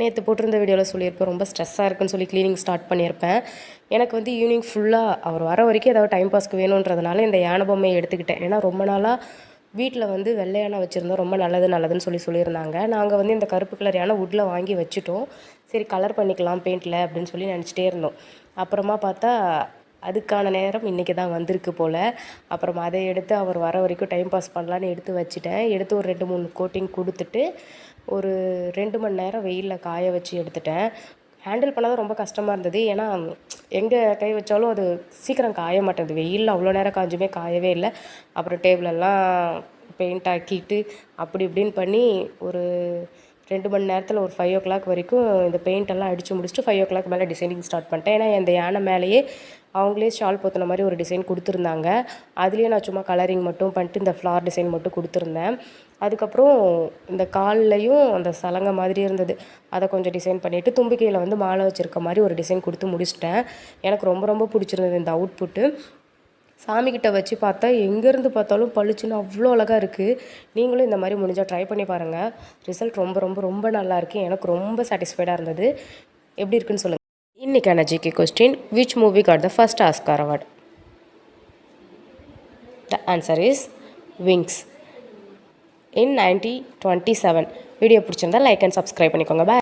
நேற்று போட்டிருந்த வீடியோவில் சொல்லியிருப்பேன், ரொம்ப ஸ்ட்ரெஸ்ஸாக இருக்குன்னு சொல்லி க்ளீனிங் ஸ்டார்ட் பண்ணியிருப்பேன். எனக்கு வந்து ஈவினிங் ஃபுல்லாக அவர் வர வரைக்கும் ஏதாவது டைம் பாஸ்க்கு வேணுன்றதுனால இந்த யானை பொம்மையை எடுத்துக்கிட்டேன். ஏன்னா ரொம்ப நாளாக வீட்டில் வந்து வெள்ளை யானை வச்சுருந்தோம், ரொம்ப நல்லதுன்னு சொல்லியிருந்தாங்க. நாங்கள் வந்து இந்த கருப்பு கலர் யானை வுட்டில் வாங்கி வச்சுட்டோம். சரி கலர் பண்ணிக்கலாம் பெயிண்டில் அப்படின்னு சொல்லி நினச்சிட்டே இருந்தோம். அப்புறமா பார்த்தா அதுக்கான நேரம் இன்றைக்கி தான் வந்திருக்கு போல். அப்புறமா அதை எடுத்து அவர் வர வரைக்கும் டைம் பாஸ் பண்ணலான்னு எடுத்து வச்சுட்டேன். எடுத்து ஒரு 2-3 கோட்டிங் கொடுத்துட்டு ஒரு 2 மணி நேரம் வெயிலில் காய வச்சு எடுத்துட்டேன். ஹேண்டில் பண்ண தான் ரொம்ப கஷ்டமாக இருந்தது. ஏன்னா எங்கே கை வச்சாலும் அது சீக்கிரம் காய மாட்டேங்குது. வெயிலில் அவ்வளோ நேரம் காஞ்சுமே காயவே இல்லை. அப்புறம் டேபிளெல்லாம் பெயிண்ட் ஆக்கிட்டு அப்படி இப்படின்னு பண்ணி ஒரு 2 மணி நேரத்தில் ஒரு 5 o'clock வரைக்கும் இந்த பெயிண்டெல்லாம் அடித்து முடிச்சுட்டு 5 o'clock மேலே டிசைனிங் ஸ்டார்ட் பண்ணிட்டேன். ஏன்னா இந்த யானை மேலேயே அவங்களே ஷால் போத்தின மாதிரி ஒரு டிசைன் கொடுத்துருந்தாங்க. அதுலேயே நான் சும்மா கலரிங் மட்டும் பண்ணிட்டு இந்த ஃப்ளார் டிசைன் மட்டும் கொடுத்துருந்தேன். அதுக்கப்புறம் இந்த கால்லையும் அந்த சலங்கை மாதிரி இருந்தது, அதை கொஞ்சம் டிசைன் பண்ணிவிட்டு தும்பிக்கையில் வந்து மாலை வச்சுருக்க மாதிரி ஒரு டிசைன் கொடுத்து முடிச்சிட்டேன். எனக்கு ரொம்ப ரொம்ப பிடிச்சிருந்தது இந்த அவுட்புட்டு. சாமிக்கிட்ட வச்சு பார்த்தா எங்கேருந்து பார்த்தாலும் பளிச்சுன்னு அவ்வளோ அழகாக இருக்குது. நீங்களும் இந்த மாதிரி முடிஞ்சால் ட்ரை பண்ணி பாருங்கள். ரிசல்ட் ரொம்ப ரொம்ப ரொம்ப நல்லாயிருக்கு. எனக்கு ரொம்ப சாட்டிஸ்ஃபைடாக இருந்தது. எப்படி இருக்குன்னு சொல்லுங்கள். இன்றைக்கான GK question, which movie got the first Oscar award? The answer is Wings in 1927. Video பிடிச்சிருந்தா லைக் அண்ட் சப்ஸ்கிரைப் பண்ணிக்கோங்க. பாய்.